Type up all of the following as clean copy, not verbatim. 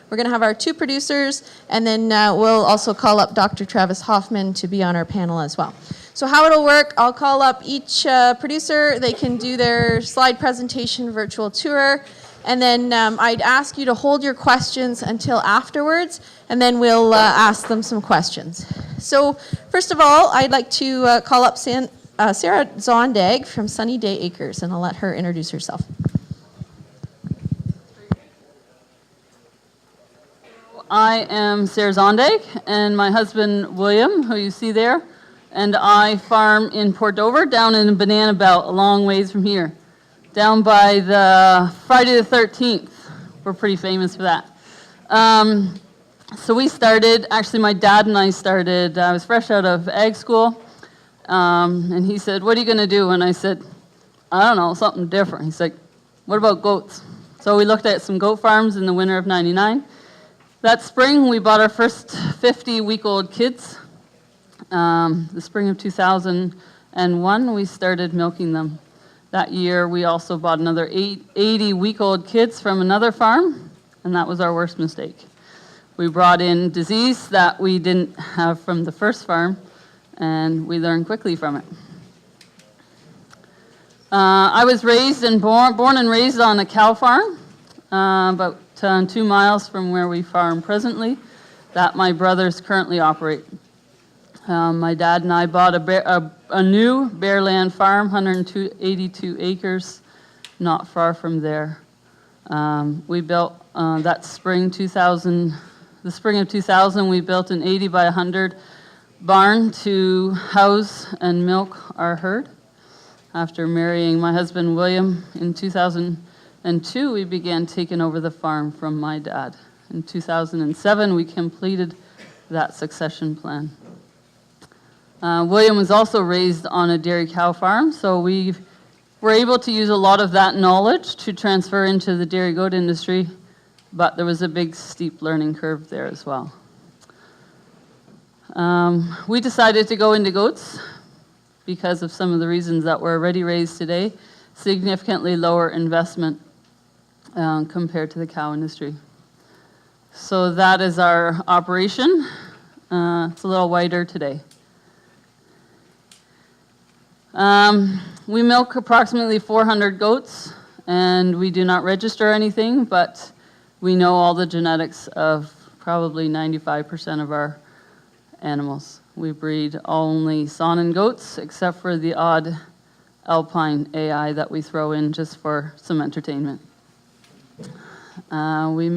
We're going to have our 2 producers, and then we'll also call up Dr. Travis Hoffman to be on our panel as well. So how it'll work, I'll call up each producer. They can do their slide presentation virtual tour, and then I'd ask you to hold your questions until afterwards, and then we'll ask them some questions. So first of all, I'd like to call up Sara Zondag from Sunny Day Acres, and I'll let her introduce herself. I am Sara Zondag, and my husband William, who you see there, and I farm in Port Dover, down in the Banana Belt, a long ways from here, down by the Friday the 13th. We're pretty famous for that. So we started, actually my dad and I started, I was fresh out of ag school, and he said, "What are you going to do?" And I said, "I don't know, something different." He's like, "What about goats?" So we looked at some goat farms in the winter of '99. That spring, we bought our first 50-week-old kids. The spring of 2001, we started milking them. That year, we also bought another 80-week-old kids from another farm, and that was our worst mistake. We brought in disease that we didn't have from the first farm, and we learned quickly from it. I was born and raised on a cow farm, about 2 miles from where we farm presently, that my brothers currently operate. My dad and I bought a new bareland farm, 182 acres, not far from there. We built that spring 2000, the spring of 2000, we built an 80 by 100 barn to house and milk our herd. After marrying my husband William in 2002, we began taking over the farm from my dad. In 2007, we completed that succession plan. William was also raised on a dairy cow farm, so we were able to use a lot of that knowledge to transfer into the dairy goat industry, but there was a big steep learning curve there as well. We decided to go into goats because of some of the reasons that were already raised today, significantly lower investment compared to the cow industry. So that is our operation. It's a little wider today. We milk approximately 400 goats, and we do not register anything, but we know all the genetics of probably 95% of our animals. We breed only Saanen goats, except for the odd Alpine AI that we throw in just for some entertainment. We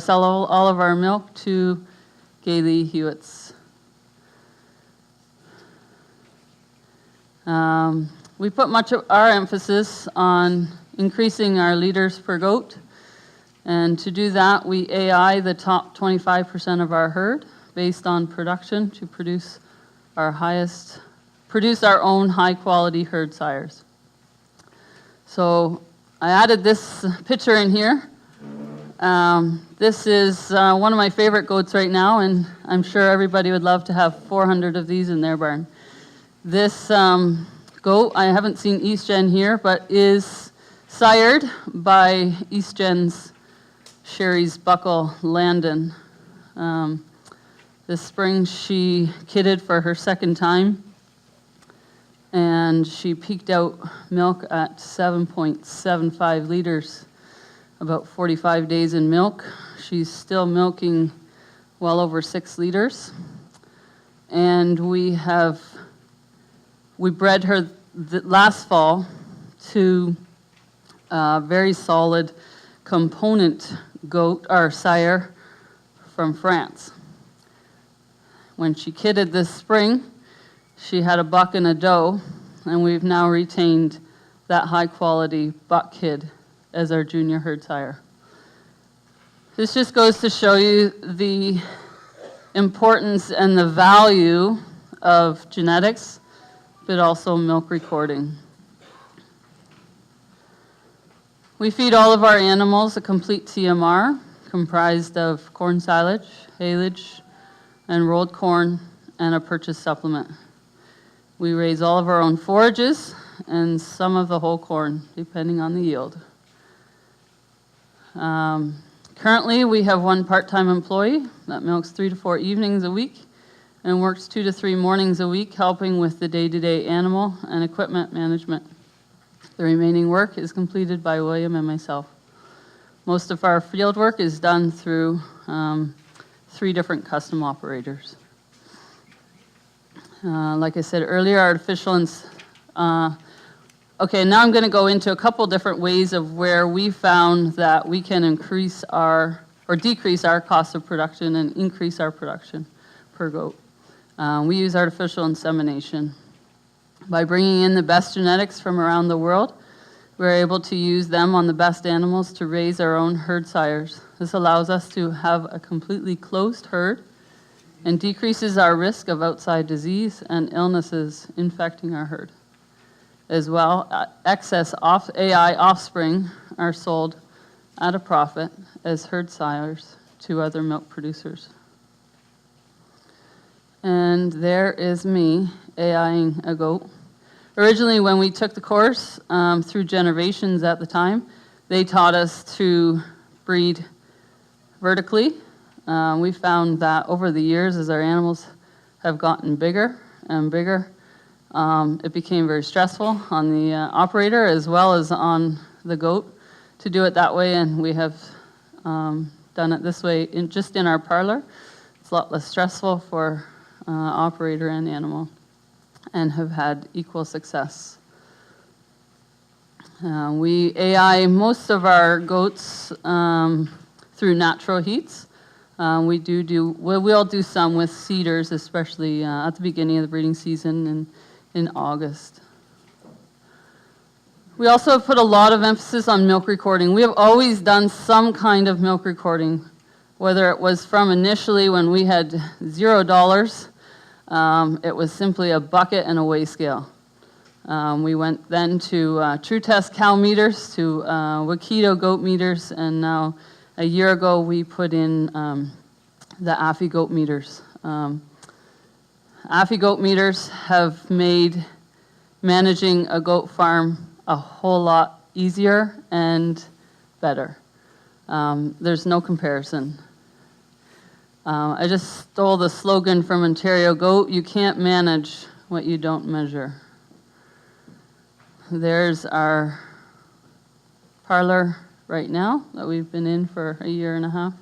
sell all of our milk to Gailey Hewitts. We put much of our emphasis on increasing our liters per goat, and to do that, we AI the top 25% of our herd based on production to produce our own high-quality herd sires. So I added this picture in here. This is one of my favorite goats right now, and I'm sure everybody would love to have 400 of these in their barn. This goat, I haven't seen East Gen here, but is sired by East Gen's Sherry's Buckle Landon. This spring she kidded for her second time, and she peaked out milk at 7.75 liters, about 45 days in milk. She's still milking well over 6 liters, and we bred her last fall to a very solid component goat or sire from France. When she kidded this spring, she had a buck and a doe, and we've now retained that high-quality buck kid as our junior herd sire. This just goes to show you the importance and the value of genetics, but also milk recording. We feed all of our animals a complete TMR comprised of corn silage, haylage, and rolled corn, and a purchased supplement. We raise all of our own forages and some of the whole corn, depending on the yield. Currently, we have one part-time employee that milks 3 to 4 evenings a week and works 2 to 3 mornings a week, helping with the day-to-day animal and equipment management. The remaining work is completed by William and myself. Most of our field work is done through 3 different custom operators. Like I said earlier, okay, now I'm going to go into a couple different ways of where we found that we can increase or decrease our cost of production and increase our production per goat. We use artificial insemination. By bringing in the best genetics from around the world, we're able to use them on the best animals to raise our own herd sires. This allows us to have a completely closed herd and decreases our risk of outside disease and illnesses infecting our herd. As well, excess AI offspring are sold at a profit as herd sires to other milk producers. And there is me AIing a goat. Originally, when we took the course through Generations at the time, they taught us to breed vertically. We found that over the years, as our animals have gotten bigger and bigger, it became very stressful on the operator as well as on the goat to do it that way, and we have done it this way just in our parlor. It's a lot less stressful for operator and animal, and have had equal success. We AI most of our goats through natural heats. We'll do some with cedars, especially at the beginning of the breeding season and in August. We also have put a lot of emphasis on milk recording. We have always done some kind of milk recording, whether it was from initially when we had $0, it was simply a bucket and a weigh scale. We went then to True Test cow meters, to Wakedo goat meters, and now a year ago we put in the AFI goat meters. AFI goat meters have made managing a goat farm a whole lot easier and better. There's no comparison. I just stole the slogan from Ontario Goat: you can't manage what you don't measure. There's our parlor right now that we've been in for a year and a half.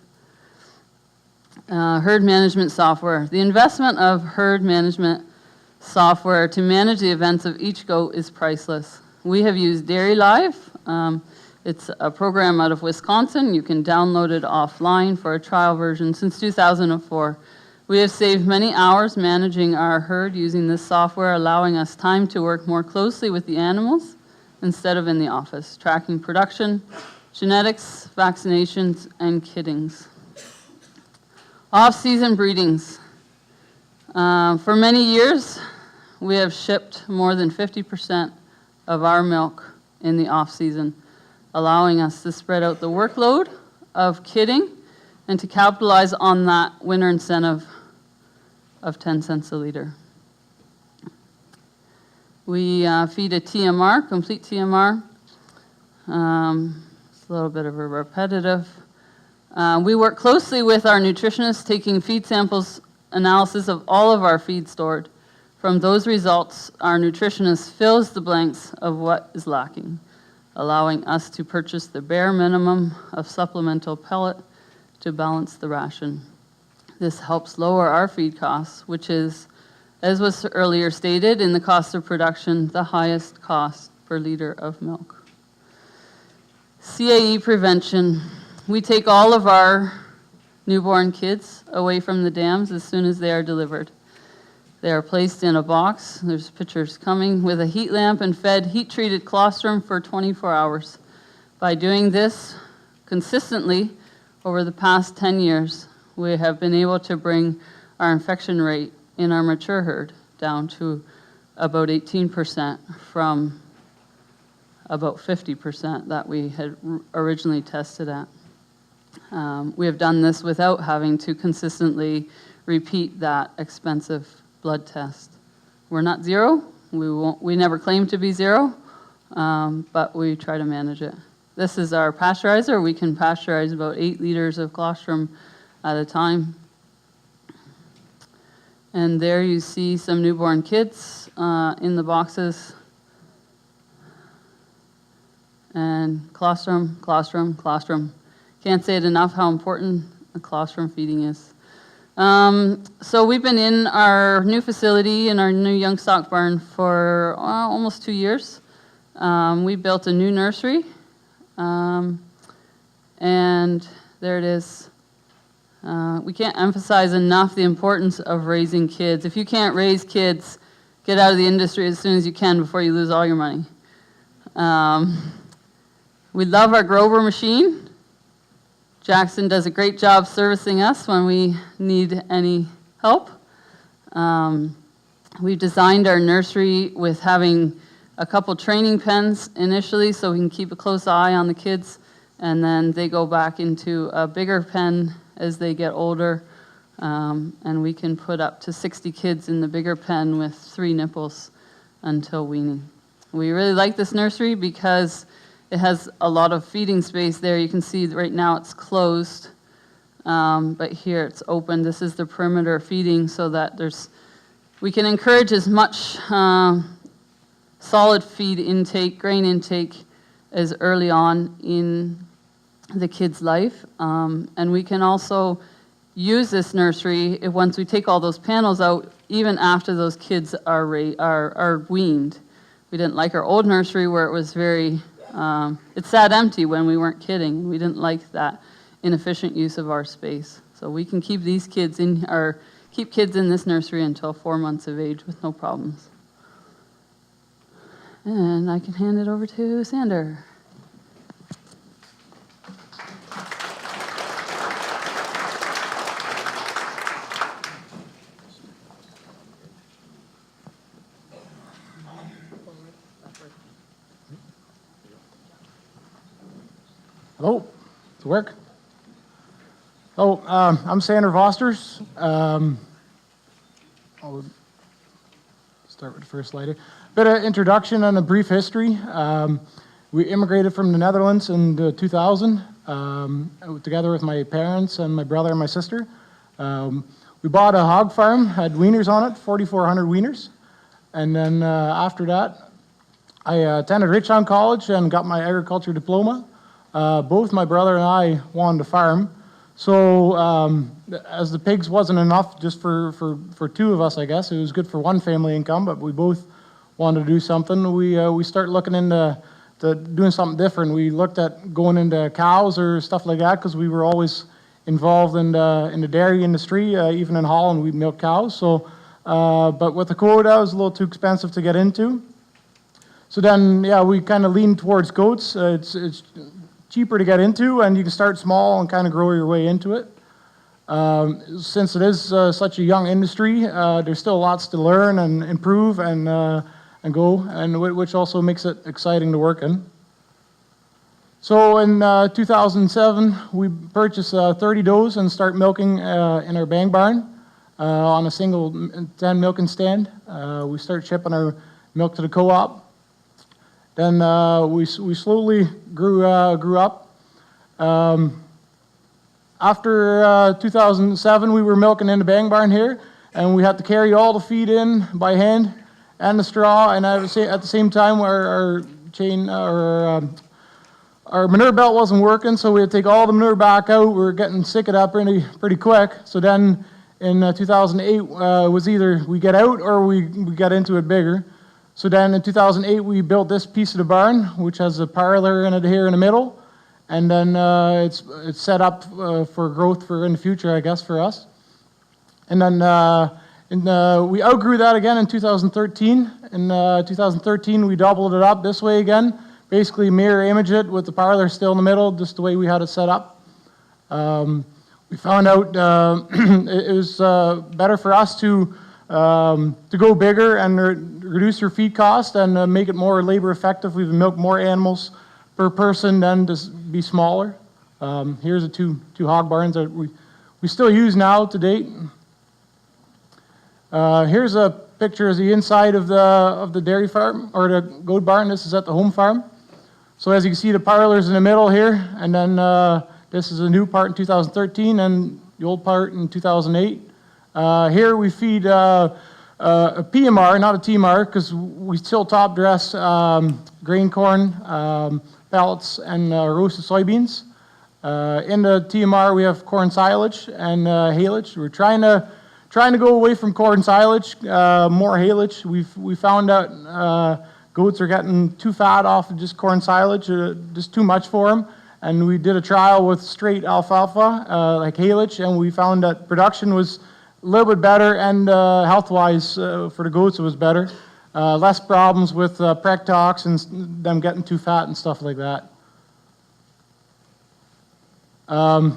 Herd management software. The investment of herd management software to manage the events of each goat is priceless. We have used Dairy Live. It's a program out of Wisconsin. You can download it offline for a trial version since 2004. We have saved many hours managing our herd using this software, allowing us time to work more closely with the animals instead of in the office, tracking production, genetics, vaccinations, and kittings. Off-season breedings. For many years, we have shipped more than 50% of our milk in the off-season, allowing us to spread out the workload of kidding and to capitalize on that winter incentive of 10 cents a liter. We feed a TMR, complete TMR. It's a little bit of a repetitive. We work closely with our nutritionists, taking feed samples analysis of all of our feed stored. From those results, our nutritionist fills the blanks of what is lacking, allowing us to purchase the bare minimum of supplemental pellet to balance the ration. This helps lower our feed costs, which is, as was earlier stated, in the cost of production, the highest cost per liter of milk. CAE prevention. We take all of our newborn kids away from the dams as soon as they are delivered. They are placed in a box, there's pictures coming, with a heat lamp and fed heat-treated colostrum for 24 hours. By doing this consistently over the past 10 years, we have been able to bring our infection rate in our mature herd down to about 18% from about 50% that we had originally tested at. We have done this without having to consistently repeat that expensive blood test. We're not zero. We never claim to be zero, but we try to manage it. This is our pasteurizer. We can pasteurize about 8 liters of colostrum at a time. And there you see some newborn kids in the boxes. And colostrum, colostrum, colostrum. Can't say it enough how important the colostrum feeding is. So we've been in our new facility, in our new young stock barn for almost 2 years. We built a new nursery, and there it is. We can't emphasize enough the importance of raising kids. If you can't raise kids, get out of the industry as soon as you can before you lose all your money. We love our Grover machine. Jackson does a great job servicing us when we need any help. We've designed our nursery with having a couple training pens initially so we can keep a close eye on the kids, and then they go back into a bigger pen as they get older, and we can put up to 60 kids in the bigger pen with 3 nipples until weaning. We really like this nursery because it has a lot of feeding space there. You can see right now it's closed, but here it's open. This is the perimeter feeding so that we can encourage as much solid feed intake, grain intake, as early on in the kid's life. And we can also use this nursery once we take all those panels out, even after those kids are weaned. We didn't like our old nursery where it was it sat empty when we weren't kidding. We didn't like that inefficient use of our space. So we can keep these kids keep kids in this nursery until 4 months of age with no problems. And I can hand it over to Sander. Hello, does it work? So, I'm Sander Vosters. I'll start with the first slide here. Bit of introduction and a brief history. We immigrated from the Netherlands in 2000, together with my parents and my brother and my sister. We bought a hog farm, had weaners on it, 4,400 weaners. And then after that, I attended Richtown College and got my agriculture diploma. Both my brother and I wanted to farm. So as the pigs wasn't enough just for 2 of us, I guess, it was good for 1 family income, but we both wanted to do something. We started looking into doing something different. We looked at going into cows or stuff like that because we were always involved in the dairy industry. Even in Holland, we milk cows. So, but with the quota, it was a little too expensive to get into. So then, yeah, we kind of leaned towards goats. It's cheaper to get into, and you can start small and kind of grow your way into it. Since it is such a young industry, there's still lots to learn and improve and go, and which also makes it exciting to work in. So in 2007, we purchased 30 does and start milking in our bang barn on a single 10 milking stand. We start shipping our milk to the co-op. Then we slowly grew up. After 2007, we were milking in the bang barn here, and we had to carry all the feed in by hand and the straw. And at the same time, our manure belt wasn't working, so we had to take all the manure back out. We were getting sick of that pretty quick. So then in 2008, it was either we get out or we get into it bigger. So then in 2008, we built this piece of the barn, which has a parlor in it here in the middle. And then it's set up for growth in the future, I guess, for us. And then we outgrew that again in 2013. In 2013, we doubled it up this way again. Basically mirror image it with the parlor still in the middle, just the way we had it set up. We found out it was better for us to go bigger and reduce your feed cost and make it more labor effective. We milk more animals per person than to be smaller. Here's the two hog barns that we still use now to date. Here's a picture of the inside of the dairy farm or the goat barn. This is at the home farm. So as you can see, the parlor's in the middle here, and then this is a new part in 2013, and the old part in 2008. Here we feed a PMR, not a TMR, because we still top dress grain corn, pellets, and roasted soybeans. In the TMR, we have corn silage and haylage. We're trying to go away from corn silage, more haylage. We found out goats are getting too fat off of just corn silage, just too much for them. And we did a trial with straight alfalfa, like haylage, and we found that production was a little bit better, and health-wise for the goats it was better. Less problems with preg tox and them getting too fat and stuff like that.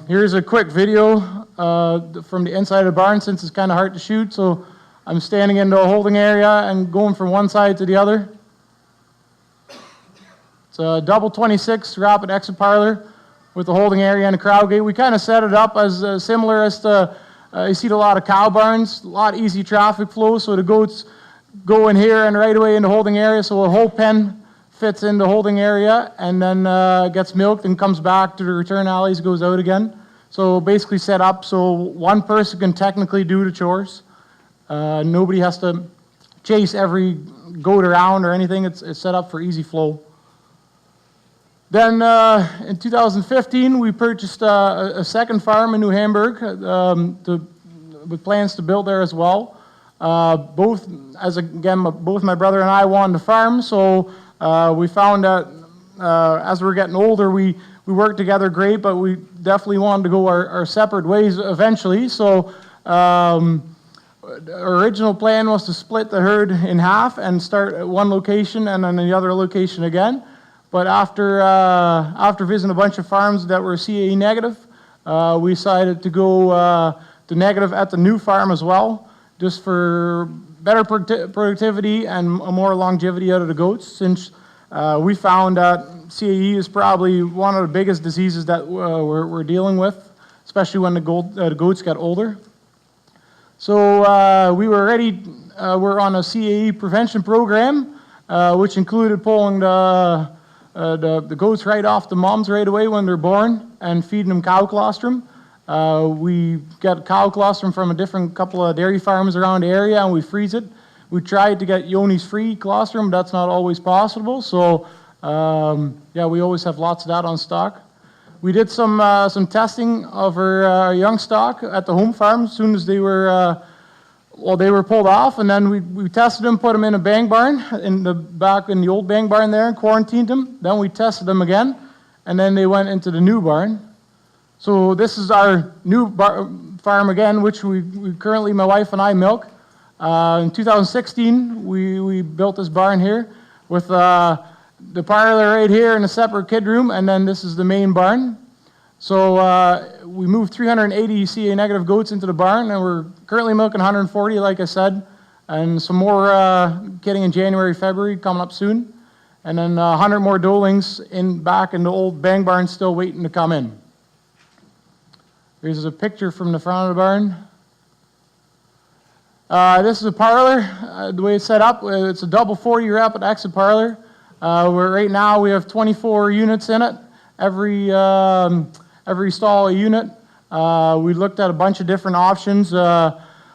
Here's a quick video from the inside of the barn, since it's kind of hard to shoot. So I'm standing in the holding area and going from one side to the other. It's a double 26 rapid exit parlor with the holding area and the crowd gate. We kind of set it up as similar as to, you see a lot of cow barns, a lot of easy traffic flow, so the goats go in here and right away in the holding area, so a whole pen fits in the holding area, and then gets milked and comes back to the return alleys, goes out again. So basically set up so one person can technically do the chores. Nobody has to chase every goat around or anything. It's set up for easy flow. Then in 2015, we purchased a second farm in New Hamburg with plans to build there as well. Both my brother and I wanted to farm, so we found that as we're getting older, we worked together great, but we definitely wanted to go our separate ways eventually. So our original plan was to split the herd in half and start at one location and then the other location again. But after visiting a bunch of farms that were CAE negative, we decided to go to negative at the new farm as well, just for better productivity and more longevity out of the goats, since we found that CAE is probably one of the biggest diseases that we're dealing with, especially when the goats get older. So we're on a CAE prevention program, which included pulling the goats right off the moms right away when they're born and feeding them cow colostrum. We get cow colostrum from a couple of dairy farms around the area, and we freeze it. We tried to get Yonis-free colostrum, but that's not always possible. So yeah, we always have lots of that on stock. We did some testing of our young stock at the home farm as soon as they were pulled off, and then we tested them, put them in a bang barn in the old bang barn there, and quarantined them. Then we tested them again, and then they went into the new barn. So this is our new farm again, which we currently, my wife and I, milk. In 2016, we built this barn here with the parlor right here and a separate kid room, and then this is the main barn. So we moved 380 CA negative goats into the barn, and we're currently milking 140, like I said, and some more kidding in January, February coming up soon, and then 100 more Duelings back in the old bang barn still waiting to come in. Here's a picture from the front of the barn. This is a parlor. The way it's set up, it's a double 40 rapid exit parlor. Where right now we have 24 units in it. Every stall a unit. We looked at a bunch of different options.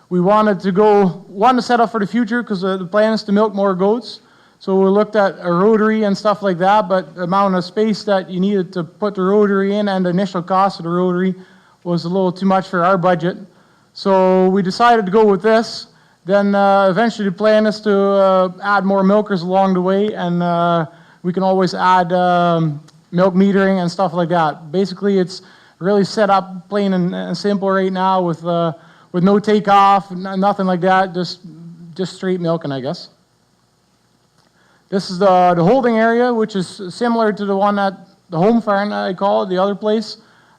We wanted to set up for the future because the plan is to milk more goats. So we looked at a rotary and stuff like that, but the amount of space that you needed to put the rotary in and the initial cost of the rotary was a little too much for our budget. So we decided to go with this. Then eventually the plan is to add more milkers along the way, and we can always add milk metering and stuff like that. Basically, it's really set up plain and simple right now with no takeoff, nothing like that, just straight milking, I guess. This is the holding area, which is similar to the one at the home farm, I call it, the other place.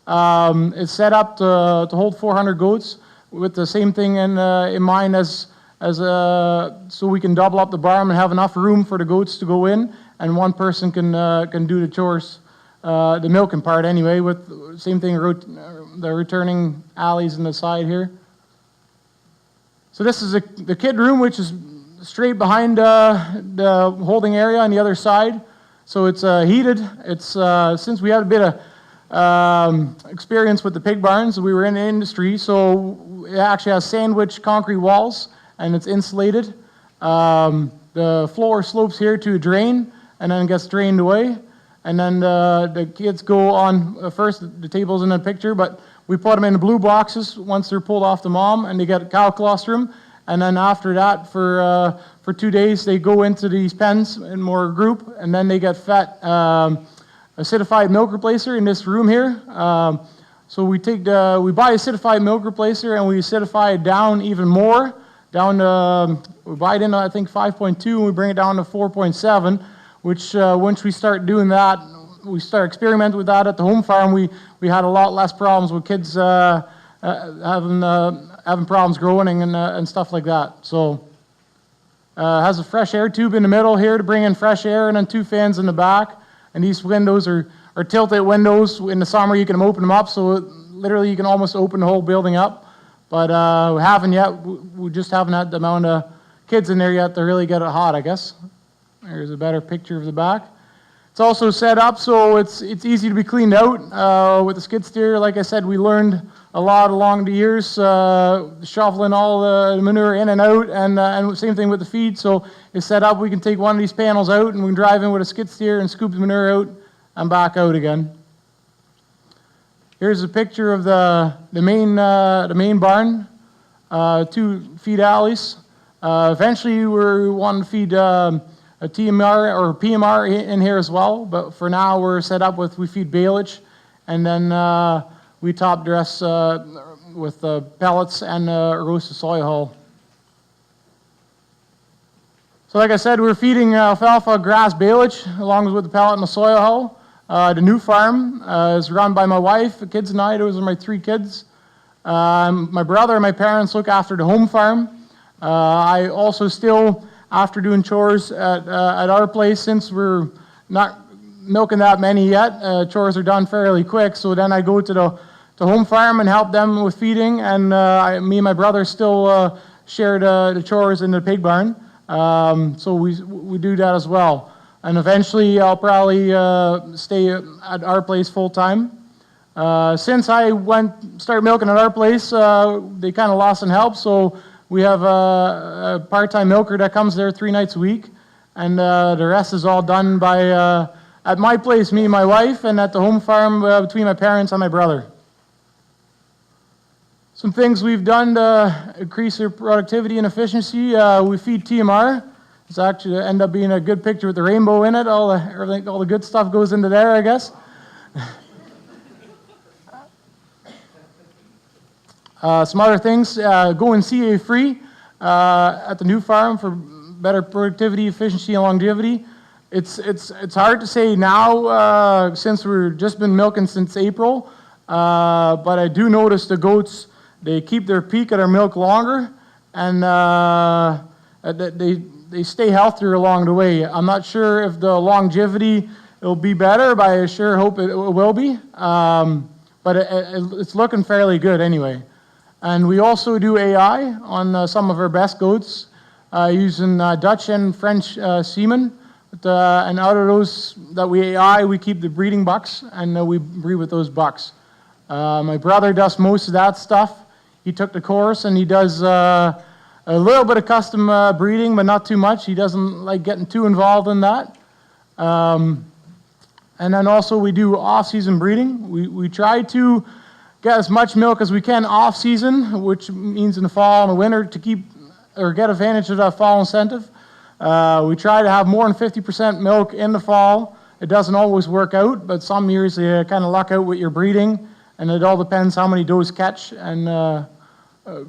It's set up to hold 400 goats with the same thing in mind as so we can double up the barn and have enough room for the goats to go in, and one person can do the chores, the milking part anyway, with same thing, the returning alleys in the side here. So this is the kid room, which is straight behind the holding area on the other side. So it's heated. It's since we had a bit of experience with the pig barns, we were in the industry, so it actually has sandwich concrete walls, and it's insulated. The floor slopes here to a drain, and then gets drained away. And then the kids go on, first the table's in the picture, but we put them in the blue boxes once they're pulled off the mom, and they get a cow colostrum. And then after that, for 2 days, they go into these pens in more group, and then they get fed acidified milk replacer in this room here. So we buy acidified milk replacer, and we acidify it down even more. We buy it in, I think, 5.2, and we bring it down to 4.7, which once we start doing that, we start experimenting with that at the home farm, we had a lot less problems with kids having problems growing and stuff like that. So has a fresh air tube in the middle here to bring in fresh air, and then 2 fans in the back. And these windows are tilted windows. In the summer, you can open them up, so literally you can almost open the whole building up. But we haven't yet. We just haven't had the amount of kids in there yet to really get it hot, I guess. There's a better picture of the back. It's also set up so it's easy to be cleaned out with the skid steer. Like I said, we learned a lot along the years, shoveling all the manure in and out, and same thing with the feed. So it's set up, we can take one of these panels out, and we can drive in with a skid steer and scoop the manure out and back out again. Here's a picture of the main barn, 2 feed alleys. Eventually, we want to feed a TMR or PMR in here as well, but for now we're set up with, we feed Silage, and then we top dress with pellets and roasted soy hull. So like I said, we're feeding alfalfa, grass, Silage, along with the pellet and the soy hull. The new farm is run by my wife, the kids and I. Those are my 3 kids. My brother and my parents look after the home farm. I also still, after doing chores at our place, since we're not milking that many yet, chores are done fairly quick, so then I go to the home farm and help them with feeding, and me and my brother still share the chores in the pig barn, so we do that as well. And eventually I'll probably stay at our place full time. Since I started milking at our place, they kind of lost in help, so we have a part-time milker that comes there 3 nights a week, and the rest is all done by at my place, me and my wife, and at the home farm between my parents and my brother. Some things we've done to increase their productivity and efficiency. We feed TMR. It's actually end up being a good picture with the rainbow in it. All the good stuff goes into there, I guess. Some other things, going CA free at the new farm for better productivity, efficiency, and longevity. It's hard to say now since we've just been milking since April, but I do notice the goats, they keep their peak of their milk longer, and they stay healthier along the way. I'm not sure if the longevity will be better, but I sure hope it will be. But it's looking fairly good anyway. And we also do AI on some of our best goats using Dutch and French semen. And out of those that we AI, we keep the breeding bucks, and we breed with those bucks. My brother does most of that stuff. He took the course, and he does a little bit of custom breeding, but not too much. He doesn't like getting too involved in that. And then also we do off-season breeding. We try to get as much milk as we can off-season, which means in the fall and the winter, to keep or get advantage of that fall incentive. We try to have more than 50% milk in the fall. It doesn't always work out, but some years you kind of luck out with your breeding, and it all depends how many does catch, and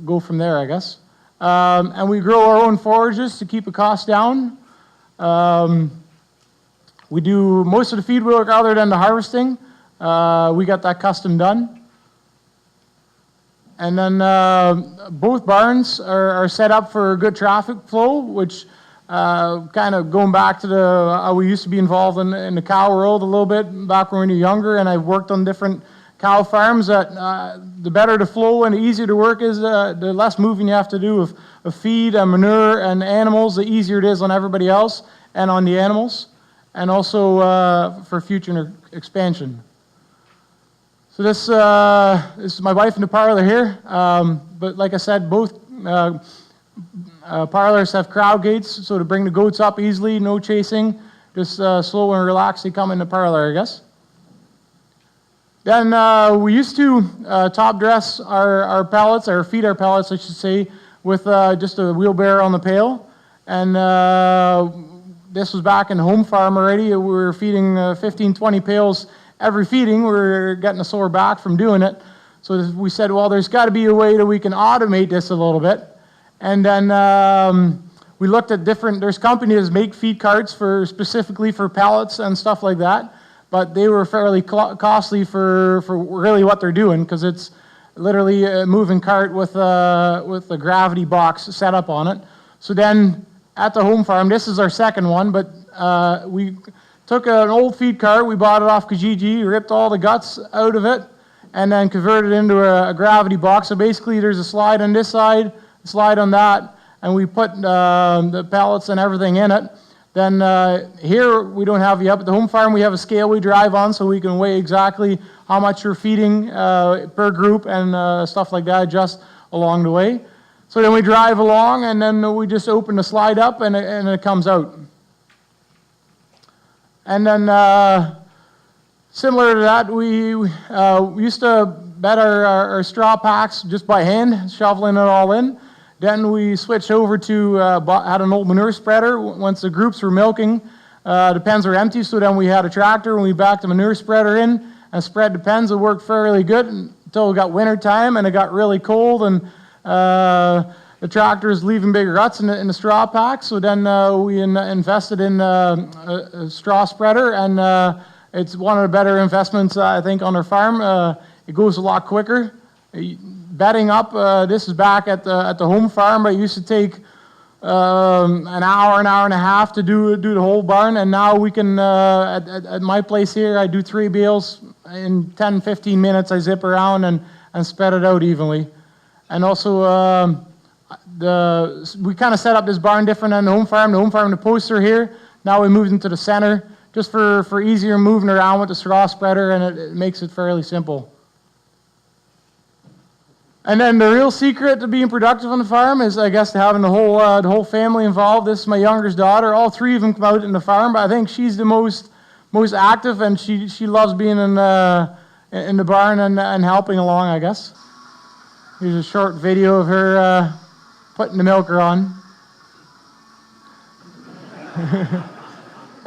go from there, I guess. And we grow our own forages to keep the cost down. We do most of the feed work other than the harvesting. We got that custom done. And then both barns are set up for good traffic flow, which kind of going back to how we used to be involved in the cow world a little bit back when we were younger, and I've worked on different cow farms. That the better the flow and the easier the work is, the less moving you have to do of feed and manure and animals, the easier it is on everybody else and on the animals. and also for future expansion. So this is my wife in the parlor here, but like I said, both parlors have crowd gates, so to bring the goats up easily, no chasing, just slow and relaxed, they come in the parlor, I guess. Then we used to top dress our pellets, or feed our pellets, I should say, with just a wheelbarrow on the pail. And this was back in the home farm already. We were feeding 15, 20 pails every feeding. We were getting a sore back from doing it. So we said, well, there's got to be a way that we can automate this a little bit. And then we looked at there's companies that make feed carts specifically for pellets and stuff like that. But they were fairly costly for really what they're doing, because it's literally a moving cart with a gravity box set up on it. So then at the home farm, this is our second one, but we took an old feed cart, we bought it off Kijiji, ripped all the guts out of it, and then converted it into a gravity box. So basically there's a slide on this side, a slide on that, and we put the pellets and everything in it. Then here we don't have yet, but the home farm we have a scale we drive on so we can weigh exactly how much you're feeding per group and stuff like that, just along the way. So then we drive along and then we just open the slide up and it comes out. And then similar to that, we used to bed our straw packs just by hand, shoveling it all in. Then we switched over to, had an old manure spreader. Once the groups were milking, the pens were empty, so then we had a tractor and we backed the manure spreader in and spread the pens. It worked fairly good until it got winter time and it got really cold and the tractor was leaving bigger ruts in the straw pack. So then we invested in a straw spreader, and it's one of the better investments, I think, on our farm. It goes a lot quicker. Bedding up, this is back at the home farm, but it used to take an hour and a half to do the whole barn, and now we can, at my place here, I do 3 bales in 10, 15 minutes. I zip around and spread it out evenly. And also, we kind of set up this barn different than the home farm. The home farm, the posts are here. Now we moved into the center, just for easier moving around with the straw spreader, and it makes it fairly simple. And then the real secret to being productive on the farm is, I guess, having the whole family involved. This is my youngest daughter. All 3 of them come out in the farm, but I think she's the most active, and she loves being in the barn and helping along, I guess. Here's a short video of her putting the milker on.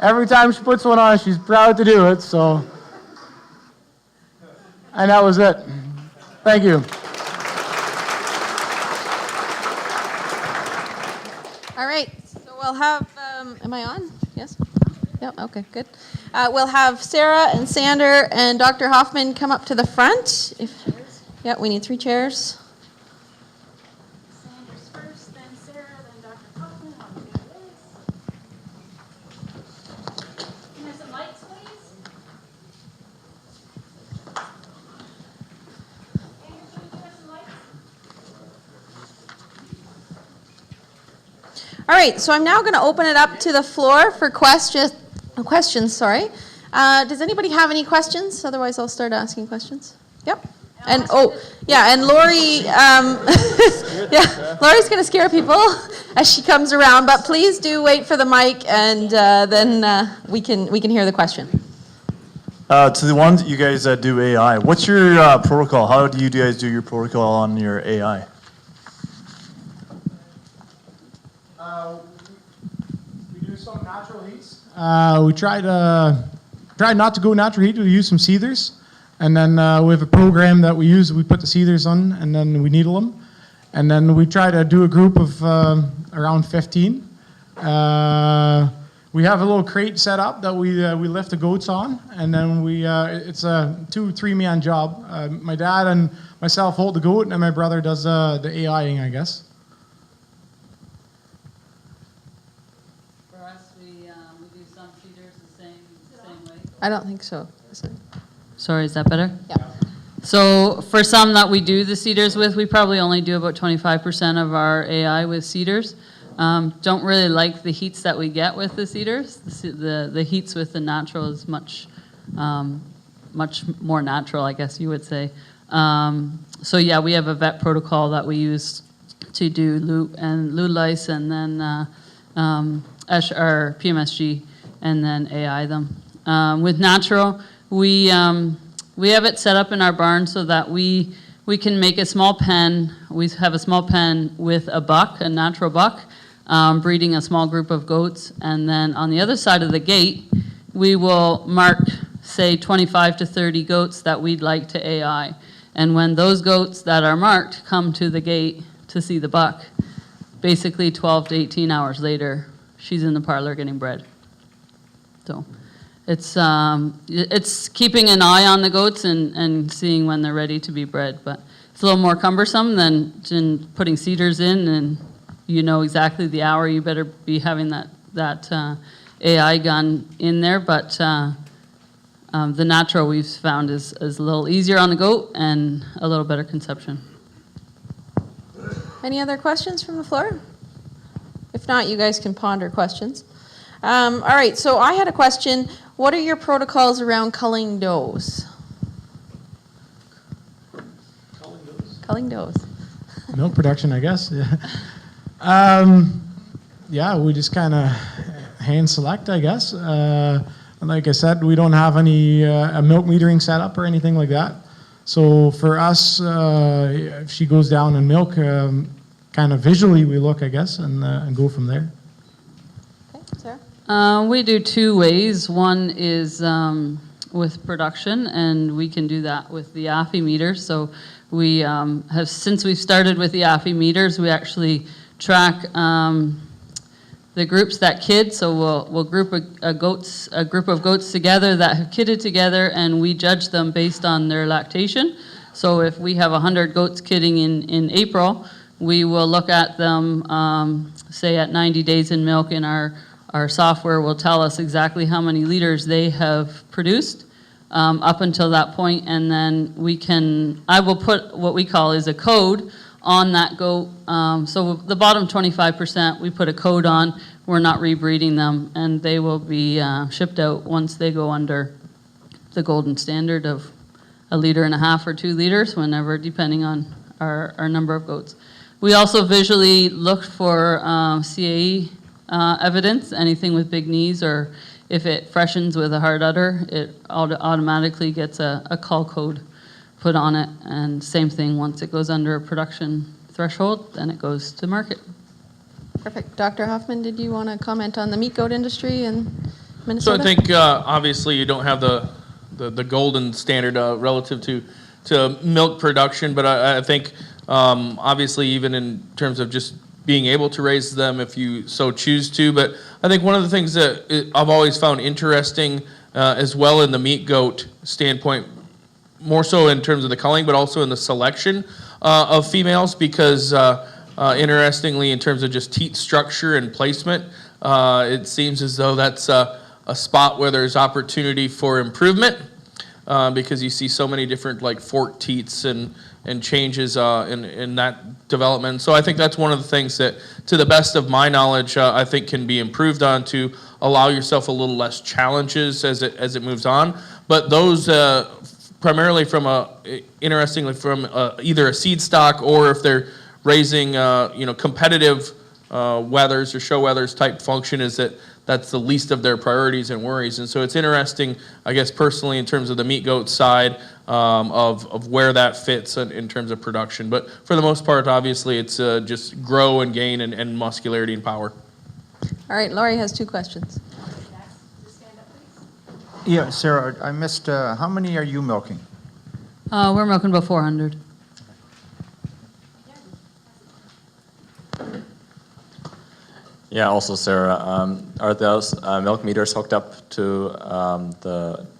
Every time she puts one on, she's proud to do it. So, and that was it. Thank you. All right, so we'll have, am I on? Yes? Yeah, okay, good. We'll have Sara and Sander and Dr. Hoffman come up to the front. Yeah, we need 3 chairs. Sander's first, then Sara, then Dr. Hoffman. I'll do this. Can I have some lights, please? Andrew, can you give us some lights? All right, so I'm now going to open it up to the floor for questions. Does anybody have any questions? Otherwise, I'll start asking questions. Yep. And and Lori, Lori's going to scare people as she comes around. But please do wait for the mic, and then we can hear the question. To the ones that you guys that do AI, what's your protocol? How do you guys do your protocol on your AI? We do some natural heats. We try not to go natural heat. We use some seeders, and then we have a program that we use. We put the seeders on, and then we needle them, and then we try to do a group of around 15. We have a little crate set up that we lift the goats on, and then it's a 2-3 man job. My dad and myself hold the goat, and then my brother does the AIing, I guess. For us, we do some feeders the same way. I don't think so. Sorry, is that better? Yeah. So for some that we do the seeders with, we probably only do about 25% of our AI with seeders. Don't really like the heats that we get with the cedars. The heats with the natural is much more natural, I guess you would say. So yeah, we have a vet protocol that we use to do loop and lice, and then or PMSG, and then AI them. With natural, we have it set up in our barn so that we can make a small pen. We have a small pen with a buck, a natural buck, breeding a small group of goats, and then on the other side of the gate, we will mark, say, 25 to 30 goats that we'd like to AI. And when those goats that are marked come to the gate to see the buck, basically 12 to 18 hours later, she's in the parlor getting bred. So it's keeping an eye on the goats and seeing when they're ready to be bred. But it's a little more cumbersome than putting cedars in, and you know exactly the hour. You better be having that AI gun in there. But the natural we've found is a little easier on the goat and a little better conception. Any other questions from the floor? If not, you guys can ponder questions. All right, so I had a question. What are your protocols around culling does? Culling does. Milk production, I guess. Yeah, we just kind of hand select, I guess. Like I said, we don't have any a milk metering setup or anything like that. So for us, if she goes down in milk, kind of visually we look, I guess, and go from there. Okay, Sara? We do two ways. One is with production, and we can do that with the AFI meters. So we have, since we've started with the AFI meters, we actually track the groups that kid. So we'll group a group of goats together that have kidded together, and we judge them based on their lactation. So if we have 100 goats kidding in April, we will look at them, say at 90 days in milk, and our software will tell us exactly how many liters they have produced up until that point, and then I will put what we call is a code on that goat. So the bottom 25%, we put a code on. We're not rebreeding them, and they will be shipped out once they go under the golden standard of 1.5 liters or 2 liters, whenever, depending on our number of goats. We also visually look for CAE evidence, anything with big knees, or if it freshens with a hard udder, it automatically gets a call code put on it. And same thing, once it goes under a production threshold, then it goes to market. Perfect. Dr. Hoffman, did you want to comment on the meat goat industry in So Minnesota? I think obviously you don't have the golden standard relative to milk production, but I think obviously even in terms of just being able to raise them if you so choose to. But I think one of the things that I've always found interesting as well in the meat goat standpoint, more so in terms of the culling, but also in the selection of females, because interestingly, in terms of just teat structure and placement, it seems as though that's a spot where there's opportunity for improvement, because you see so many different like forked teats and changes in that development. So I think that's one of the things that, to the best of my knowledge, I think can be improved on to allow yourself a little less challenges as it moves on. But those primarily from interestingly from either a seed stock, or if they're raising competitive wethers or show wethers type function, is that's the least of their priorities and worries. And so it's interesting, I guess personally, in terms of the meat goat side of where that fits in terms of production. But for the most part, obviously, it's just grow and gain and muscularity and power. All right, Laurie has 2 questions. Yeah, Sara, I missed, how many are you milking? We're milking about 400. Yeah, also Sara, are those milk meters hooked up to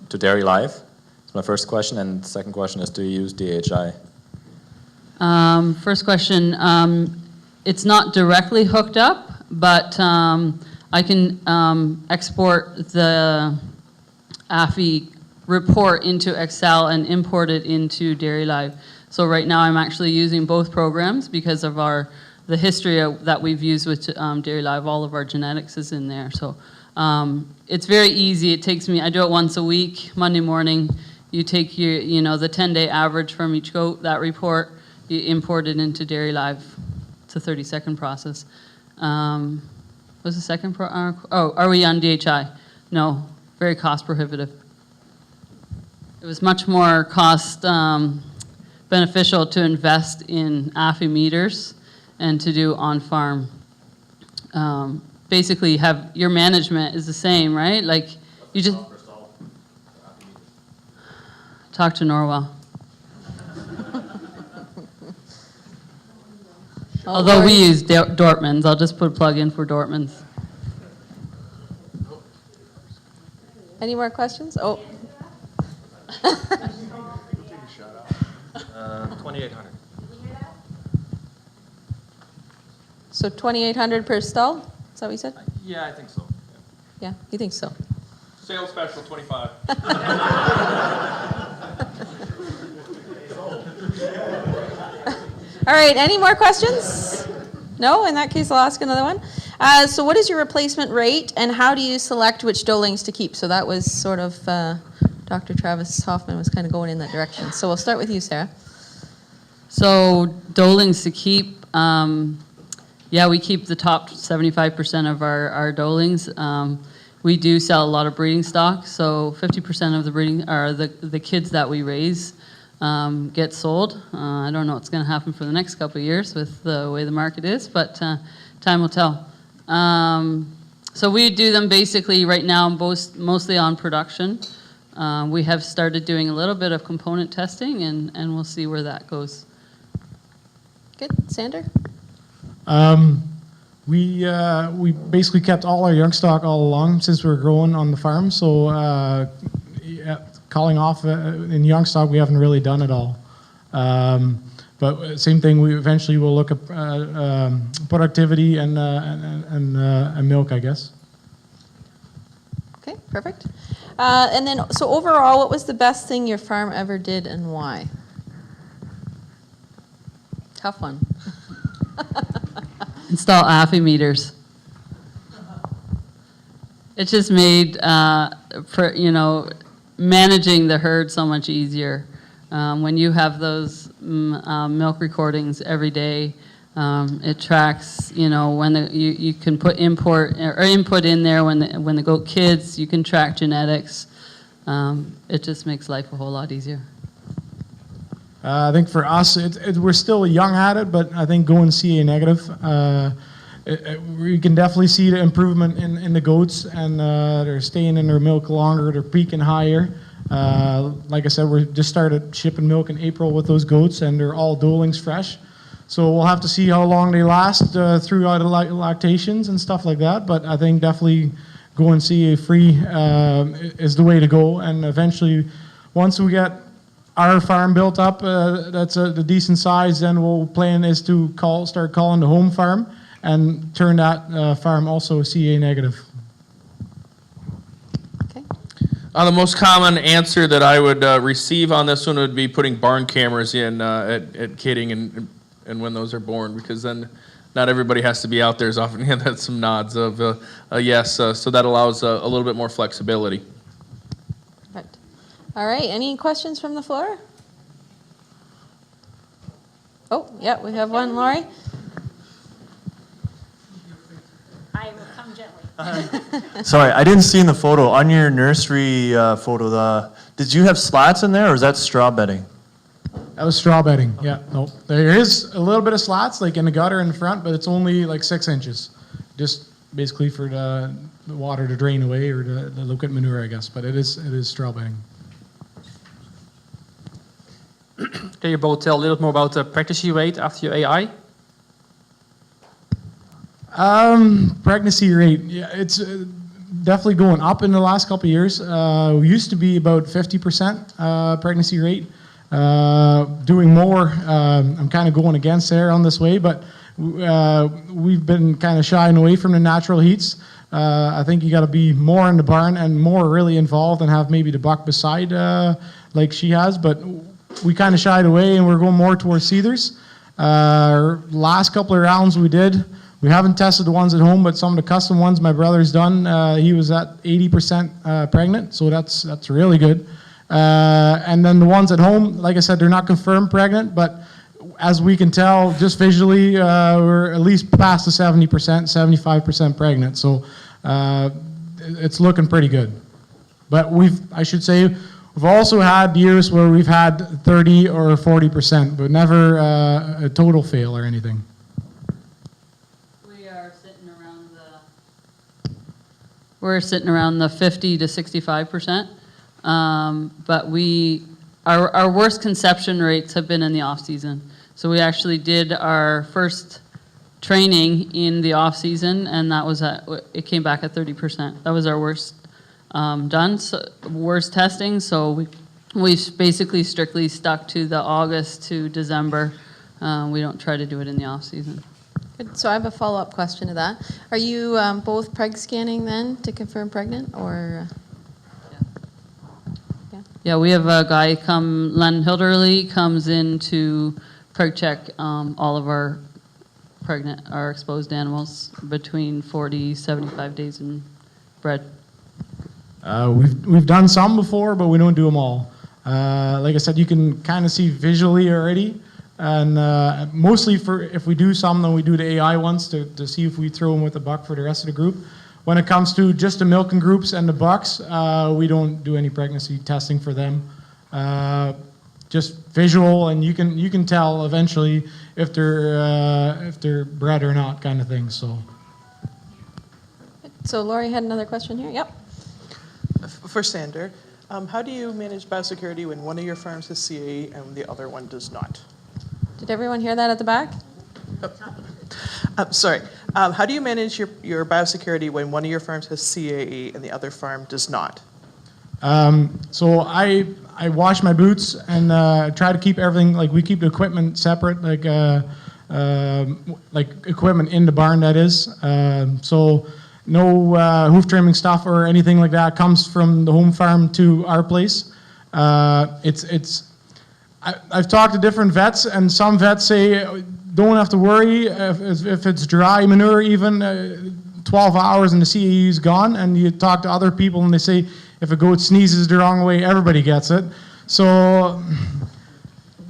Dairy Live? That's my first question, and the second question is, do you use DHI? First question, it's not directly hooked up, but I can export the AFI report into Excel and import it into Dairy Live. So right now I'm actually using both programs because of our the history that we've used with Dairy Live, all of our genetics is in there. So it's very easy. It takes me, I do it once a week, Monday morning. You take your, the 10-day average from each goat, that report, you import it into Dairy Live. It's a 30-second process. What's the second are we on DHI? No, very cost prohibitive. It was much more cost beneficial to invest in AFI meters and to do on-farm. Basically, have your management is the same, right? Like you just talk to Norwell. Although we use Dortmund's, I'll just put a plug in for Dortmund's. Any more questions? Oh. 2,800. So 2,800 per stall? Is that what you said? Yeah, I think so. Yeah, you think so? Sales special 25. All right, any more questions? No? In that case, I'll ask another one. So what is your replacement rate, and how do you select which Duelings to keep? So that was sort of, Dr. Travis Hoffman was kind of going in that direction. So we'll start with you, Sara. So Duelings to keep, yeah, we keep the top 75% of our Duelings. We do sell a lot of breeding stock, so 50% of the breeding, or the kids that we raise get sold. I don't know what's going to happen for the next couple of years with the way the market is, but time will tell. So we do them basically right now mostly on production. We have started doing a little bit of component testing, and we'll see where that goes. Good. Sander? We basically kept all our young stock all along since we were growing on the farm. So calling off in young stock, we haven't really done it all. But same thing, we eventually will look at productivity and milk, I guess. Okay, perfect. And then, so overall, what was the best thing your farm ever did and why? Tough one. Install AFI meters. It just made managing the herd so much easier. When you have those milk recordings every day, it tracks. When you can put input in there when the goat kids. You can track genetics. It just makes life a whole lot easier. I think for us, we're still young at it, but I think going CA negative, we can definitely see the improvement in the goats, and they're staying in their milk longer, they're peaking higher. Like I said, we just started shipping milk in April with those goats, and they're all Duelings fresh. So we'll have to see how long they last throughout the lactations and stuff like that, but I think definitely going CA free is the way to go, and eventually, once we get our farm built up, that's the decent size, then we'll plan is to start calling the home farm and turn that farm also CA negative. Okay. The most common answer that I would receive on this one would be putting barn cameras in at kidding and when those are born, because then not everybody has to be out there as often. Yeah, that's some nods of yes, so that allows a little bit more flexibility. Right. All right, any questions from the floor? Oh, yeah, we have one, Laurie. I will come gently. Sorry, I didn't see in the photo, on your nursery photo, did you have slats in there, or is that straw bedding? That was straw bedding, yeah. No, there is a little bit of slats, like in the gutter in the front, but it's only like 6 inches. Just basically for the water to drain away, or to look at manure, I guess, but it is straw bedding. Can you both tell a little bit more about the pregnancy rate after your AI? Pregnancy rate, yeah, it's definitely going up in the last couple of years. We used to be about 50% pregnancy rate. Doing more, I'm kind of going against Sara on this way, but we've been kind of shying away from the natural heats. I think you got to be more in the barn and more really involved, and have maybe the buck beside like she has, but we kind of shied away, and we're going more towards seethers. Last couple of rounds we haven't tested the ones at home, but some of the custom ones my brother's done, he was at 80% pregnant, so that's really good. And then the ones at home, like I said, they're not confirmed pregnant, but as we can tell, just visually, we're at least past the 70%, 75% pregnant, so it's looking pretty good. But I should say, we've also had years where we've had 30 or 40%, but never a total fail or anything. We're sitting around the 50 to 65%, but our worst conception rates have been in the off season. So we actually did our first training in the off season, and it came back at 30%. That was our worst worst testing. So we've basically strictly stuck to the August to December. We don't try to do it in the off season. Good. So I have a follow-up question to that. Are you both preg scanning then to confirm pregnant, or? Yeah, we have a guy Len Hilderly comes in to preg check all of our exposed animals between 40, 75 days in bred. We've done some before, but we don't do them all. Like I said, you can kind of see visually already. And mostly if we do some, then we do the AI ones to see if we throw them with the buck for the rest of the group. When it comes to just the milking groups and the bucks, we don't do any pregnancy testing for them. Just visual, and you can tell eventually if they're bred or not, kind of thing. So Lori had another question here. Yep. For Sander, how do you manage biosecurity when one of your farms has CAE and the other one does not? Did everyone hear that at the back? Sorry. How do you manage your biosecurity when one of your farms has CAE and the other farm does not? So I wash my boots and try to keep everything, like we keep the equipment separate, like equipment in the barn, that is. So no hoof trimming stuff or anything like that comes from the home farm to our place. I've talked to different vets, and some vets say don't have to worry if it's dry manure, even 12 hours and the CAE is gone. And you talk to other people and they say if a goat sneezes the wrong way, everybody gets it. So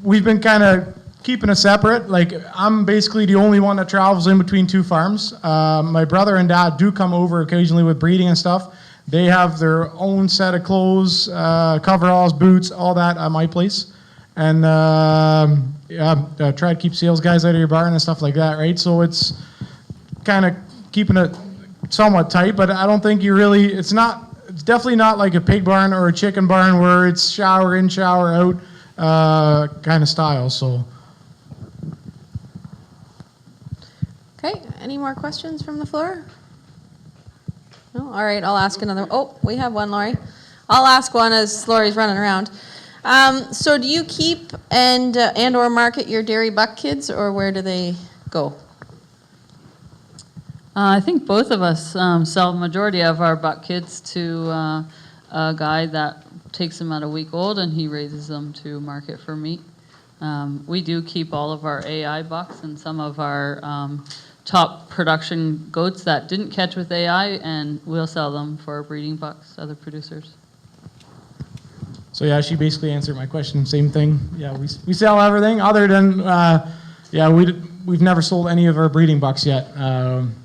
we've been kind of keeping it separate. Like, I'm basically the only one that travels in between two farms. My brother and dad do come over occasionally with breeding and stuff. They have their own set of clothes, coveralls, boots, all that at my place. And try to keep sales guys out of your barn and stuff like that, right? So it's kind of keeping it somewhat tight, but I don't think it's definitely not like a pig barn or a chicken barn where it's shower in, shower out kind of style, so. Okay, any more questions from the floor? No? All right, I'll ask another. Oh, we have one, Lori. I'll ask one as Lori's running around. So do you keep and or market your dairy buck kids, or where do they go? I think both of us sell the majority of our buck kids to a guy that takes them at a week old and he raises them to market for meat. We do keep all of our AI bucks and some of our top production goats that didn't catch with AI, and we'll sell them for breeding bucks to other producers. So yeah, she basically answered my question, same thing. Yeah, we sell everything other than, we've never sold any of our breeding bucks yet.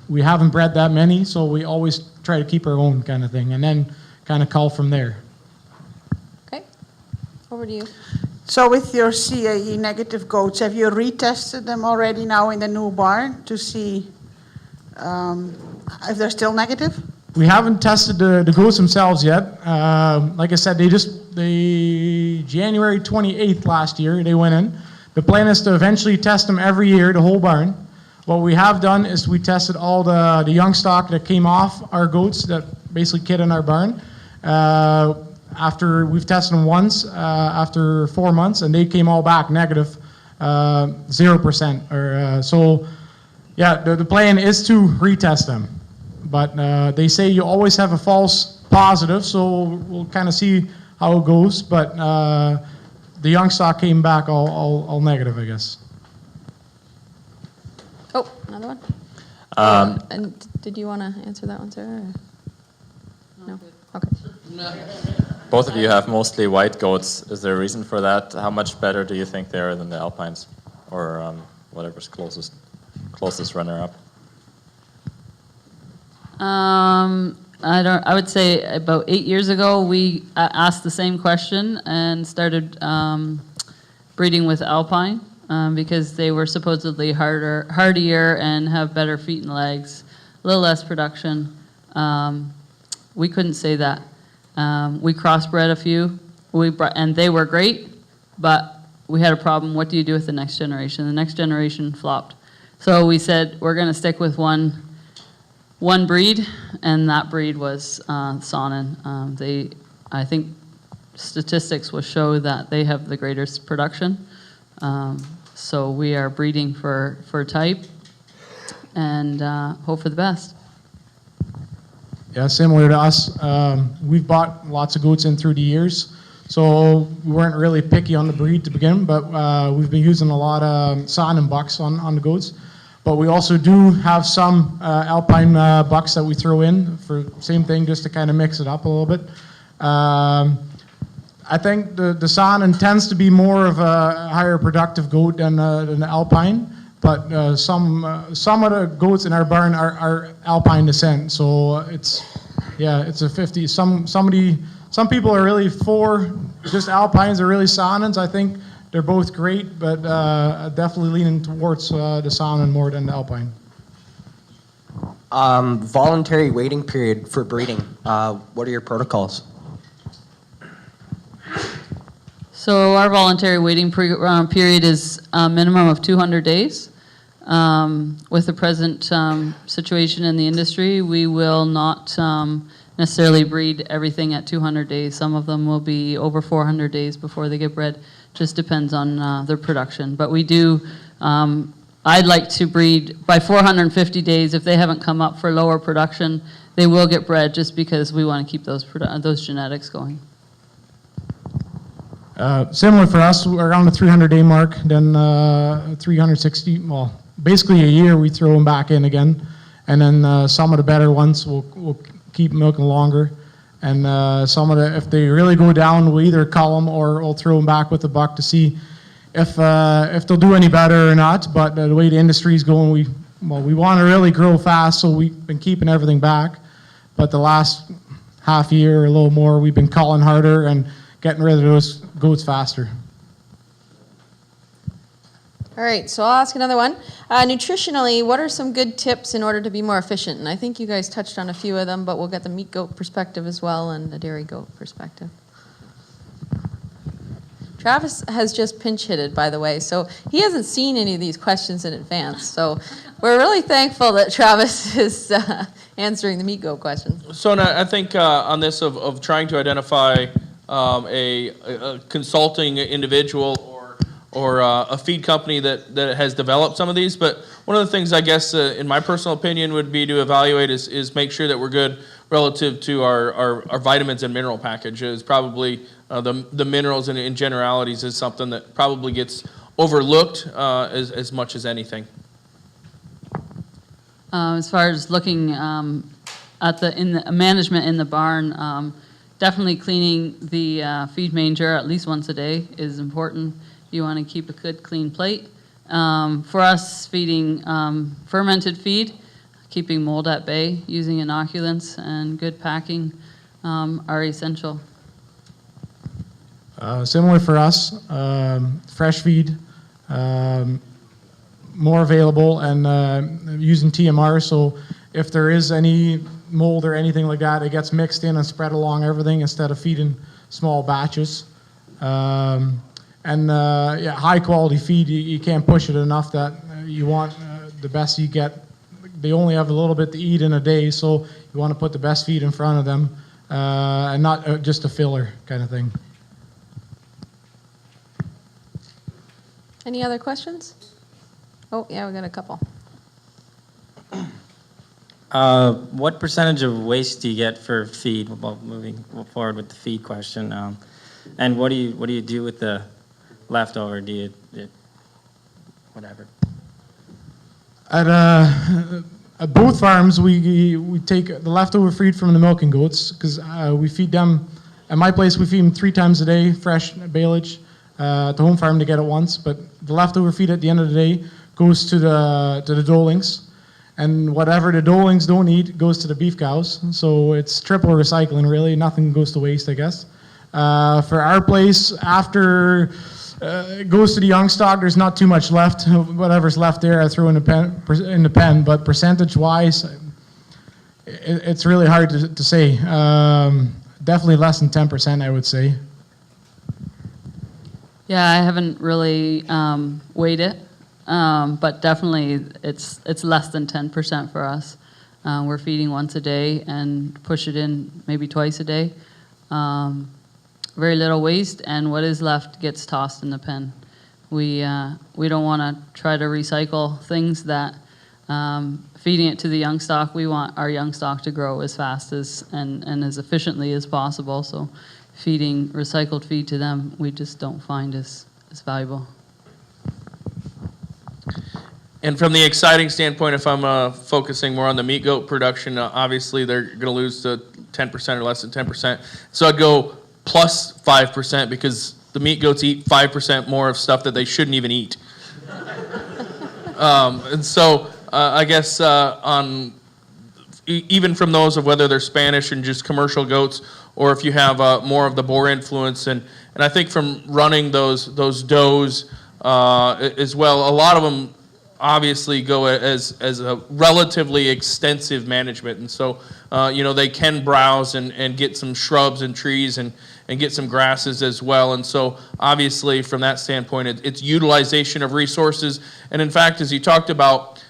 We haven't bred that many, so we always try to keep our own kind of thing and then kind of cull from there. Okay, over to you. So with your CAE negative goats, have you retested them already now in the new barn to see if they're still negative? We haven't tested the goats themselves yet. Like I said, January 28th last year, they went in. The plan is to eventually test them every year, the whole barn. What we have done is we tested all the young stock that came off our goats that basically kid in our barn. After we've tested them once, after 4 months, and they came all back negative, 0%. So yeah, the plan is to retest them. But they say you always have a false positive, so we'll kind of see how it goes. But the young stock came back all negative, I guess. Another one? And did you want to answer that one, Sarah? Or? No? Okay. Both of you have mostly white goats. Is there a reason for that? How much better do you think they are than the Alpines, or whatever's closest runner-up? I would say about 8 years ago, we asked the same question and started breeding with Alpine because they were supposedly hardier and have better feet and legs, a little less production. We couldn't say that. We crossbred a few, and they were great, but we had a problem. What do you do with the next generation? The next generation flopped. So we said, we're going to stick with one breed, and that breed was Sonnen. I think statistics will show that they have the greatest production. So we are breeding for type and hope for the best. Yeah, similar to us. We've bought lots of goats in through the years, so we weren't really picky on the breed to begin, but we've been using a lot of Sonnen bucks on the goats. But we also do have some Alpine bucks that we throw in for same thing, just to kind of mix it up a little bit. I think the Sonnen tends to be more of a higher productive goat than the Alpine, but some of the goats in our barn are Alpine descent, so it's a 50. Some people are really for just Alpines or really Sonnens. I think they're both great, but definitely leaning towards the Sonnen more than the Alpine. Voluntary waiting period for breeding. What are your protocols? So our voluntary waiting period is a minimum of 200 days. With the present situation in the industry, we will not necessarily breed everything at 200 days. Some of them will be over 400 days before they get bred. Just depends on their production. But we do, I'd like to breed by 450 days. If they haven't come up for lower production, they will get bred just because we want to keep those genetics going. Similar for us, around the 300-day mark, then 360, well, basically a year we throw them back in again. And then some of the better ones we'll keep milking longer. And some of the, if they really go down, we'll either cull them or we'll throw them back with the buck to see if they'll do any better or not. But the way the industry is going, we want to really grow fast, so we've been keeping everything back. But the last half year or a little more, we've been culling harder and getting rid of those goats faster. All right, so I'll ask another one. Nutritionally, what are some good tips in order to be more efficient? And I think you guys touched on a few of them, but we'll get the meat goat perspective as well and the dairy goat perspective. Travis has just pinch hitted, by the way, so he hasn't seen any of these questions in advance. So we're really thankful that Travis is answering the meat goat question. So I think on this of trying to identify a consulting individual or a feed company that has developed some of these. But one of the things I guess, in my personal opinion, would be to evaluate is make sure that we're good relative to our vitamins and mineral package. Is probably the minerals in generalities is something that probably gets overlooked as much as anything. As far as looking at the management in the barn, definitely cleaning the feed manger at least once a day is important. You want to keep a good, clean plate. For us, feeding fermented feed, keeping mold at bay, using inoculants, and good packing are essential. Similar for us, fresh feed, more available, and using TMR, so if there is any mold or anything like that, it gets mixed in and spread along everything instead of feeding small batches. High quality feed, you can't push it enough that you want the best you get. They only have a little bit to eat in a day, so you want to put the best feed in front of them and not just a filler kind of thing. Any other questions? Oh, yeah, we got a couple. What percentage of waste do you get for feed? Well, moving forward with the feed question, and what do you do with the leftover? Do you whatever? At both farms, we take the leftover feed from the milking goats because we feed them. At my place, we feed them 3 times a day, fresh baleage. At the home farm, they get it once, but the leftover feed at the end of the day goes to the Duelings, and whatever the Duelings don't eat goes to the beef cows. So it's triple recycling, really. Nothing goes to waste, I guess. For our place, after it goes to the young stock, there's not too much left. Whatever's left there, I throw in the pen. But percentage-wise, it's really hard to say. Definitely less than 10%, I would say. Yeah, I haven't really weighed it, but definitely it's less than 10% for us. We're feeding once a day and push it in maybe twice a day. Very little waste, and what is left gets tossed in the pen. We don't want to try to recycle things that feeding it to the young stock. We want our young stock to grow as fast as and as efficiently as possible. So feeding recycled feed to them, we just don't find as valuable. And from the exciting standpoint, if I'm focusing more on the meat goat production, obviously they're going to lose to 10% or less than 10%. So I'd go plus 5% because the meat goats eat 5% more of stuff that they shouldn't even eat. And so I guess even from those of whether they're Spanish and just commercial goats, or if you have more of the Boer influence, and I think from running those does as well, a lot of them obviously go as a relatively extensive management, and so they can browse and get some shrubs and trees and get some grasses as well. And so obviously from that standpoint, it's utilization of resources. And in fact, as you talked about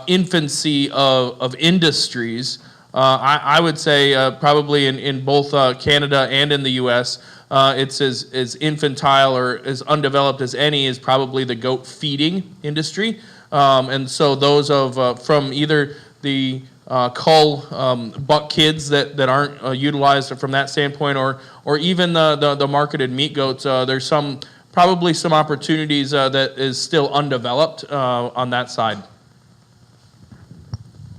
infancy of industries, I would say probably in both Canada and in the U.S., it's as infantile or as undeveloped as any is probably the goat feeding industry. And so those of from either the cull buck kids that aren't utilized from that standpoint, or even the marketed meat goats, there's probably some opportunities that is still undeveloped on that side.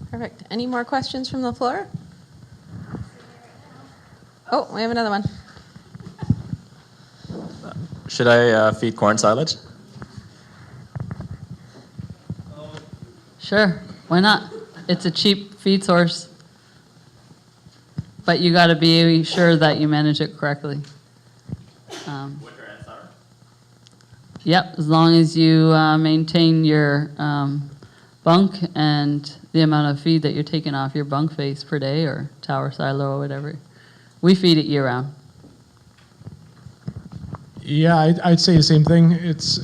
Perfect. Any more questions from the floor? Oh, we have another one. Should I feed corn silage? Sure, why not? It's a cheap feed source, but you got to be sure that you manage it correctly. Winter and summer? Yep, as long as you maintain your bunk and the amount of feed that you're taking off your bunk face per day or tower silo or whatever. We feed it year round. Yeah, I'd say the same thing. It's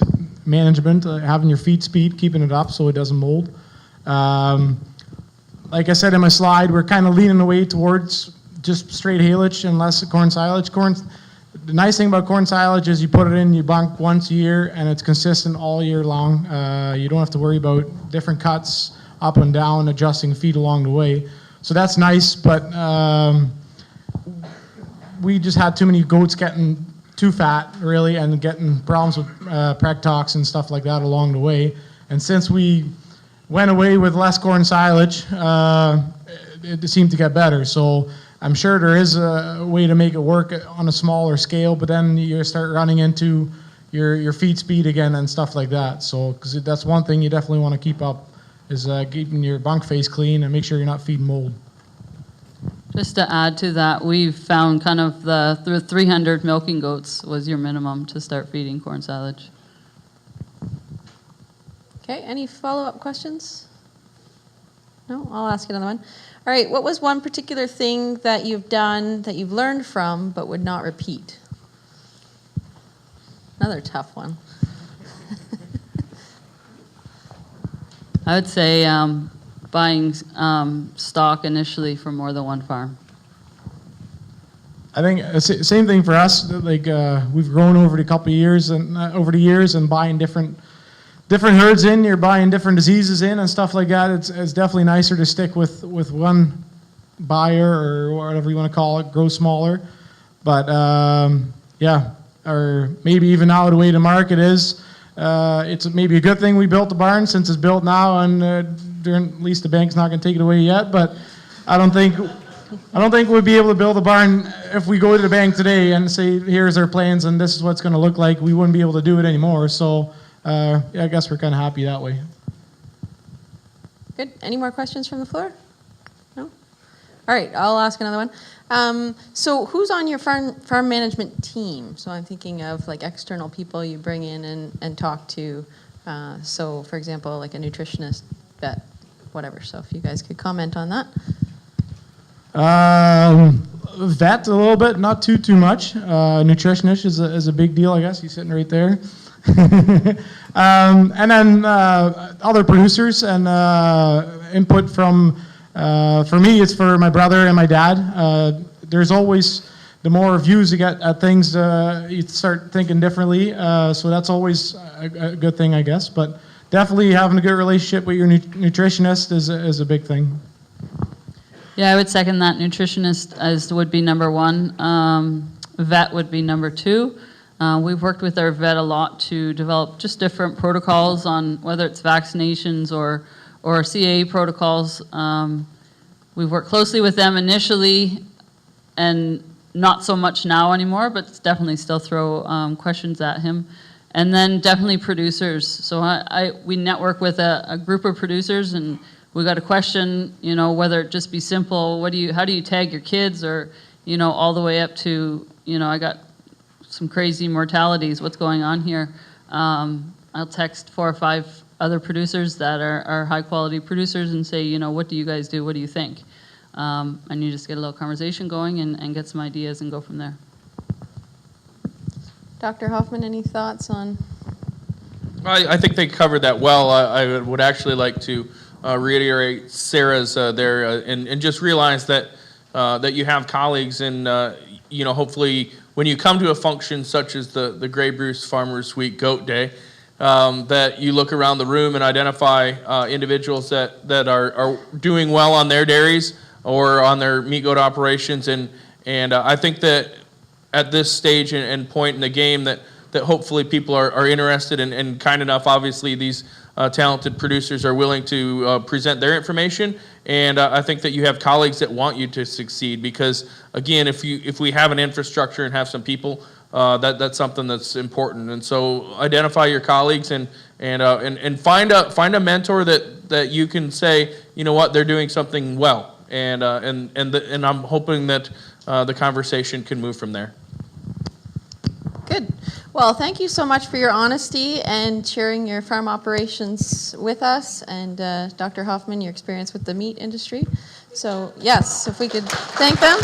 management, having your feed speed, keeping it up so it doesn't mold. Like I said in my slide, we're kind of leaning away towards just straight haylage and less corn silage. The nice thing about corn silage is you put it in your bunk once a year and it's consistent all year long. You don't have to worry about different cuts up and down, adjusting feed along the way. So that's nice, but we just had too many goats getting too fat, really, and getting problems with preg tox and stuff like that along the way. And since we went away with less corn silage, it seemed to get better. So I'm sure there is a way to make it work on a smaller scale, but then you start running into your feed speed again and stuff like that. So, because that's one thing you definitely want to keep up, is keeping your bunk face clean and make sure you're not feeding mold. Just to add to that, we've found kind of the 300 milking goats was your minimum to start feeding corn silage. Okay, any follow-up questions? No, I'll ask another one. All right, what was one particular thing that you've done that you've learned from but would not repeat? Another tough one. I would say buying stock initially from more than one farm. I think same thing for us. Like we've grown over the couple of years and over the years and buying different herds in. You're buying different diseases in and stuff like that. It's definitely nicer to stick with one buyer or whatever you want to call it. Grow smaller, but yeah, or maybe even now the way the market is. It's maybe a good thing we built the barn since it's built now and at least the bank's not going to take it away yet, but I don't think we'd be able to build a barn if we go to the bank today and say, here's our plans and this is what it's going to look like. We wouldn't be able to do it anymore. So yeah, I guess we're kind of happy that way. Good. Any more questions from the floor? No? All right, I'll ask another one. So who's on your farm management team? So I'm thinking of like external people you bring in and talk to. So for example, like a nutritionist, vet, whatever. So if you guys could comment on that. Vet a little bit, not too much. Nutritionist is a big deal, I guess. He's sitting right there. And then other producers and input from, for me, it's for my brother and my dad. There's always, the more views you get at things, you start thinking differently. So that's always a good thing, I guess. But definitely having a good relationship with your nutritionist is a big thing. Yeah, I would second that. Nutritionist would be number one. Vet would be number two. We've worked with our vet a lot to develop just different protocols on whether it's vaccinations or CAA protocols. We've worked closely with them initially and not so much now anymore, but definitely still throw questions at him. And then definitely producers. So we network with a group of producers, and we got a question, whether it just be simple, how do you tag your kids, or, all the way up to, I got some crazy mortalities, what's going on here? I'll text 4 or 5 other producers that are high quality producers and say, what do you guys do? What do you think? And you just get a little conversation going and get some ideas and go from there. Dr. Hoffman, any thoughts on? I think they covered that well. I would actually like to reiterate Sara's there and just realize that that you have colleagues and hopefully when you come to a function such as the Grey Bruce Farmers Week Goat Day, that you look around the room and identify individuals that are doing well on their dairies or on their meat goat operations, and I think that at this stage and point in the game that hopefully people are interested and kind enough. Obviously, these talented producers are willing to present their information, and I think that you have colleagues that want you to succeed because, again, if we have an infrastructure and have some people, that's something that's important. And so identify your colleagues and find a mentor that you can say, you know what, they're doing something well, and I'm hoping that the conversation can move from there. Good. Well, thank you so much for your honesty and sharing your farm operations with us, and Dr. Hoffman, your experience with the meat industry. So yes, if we could thank them.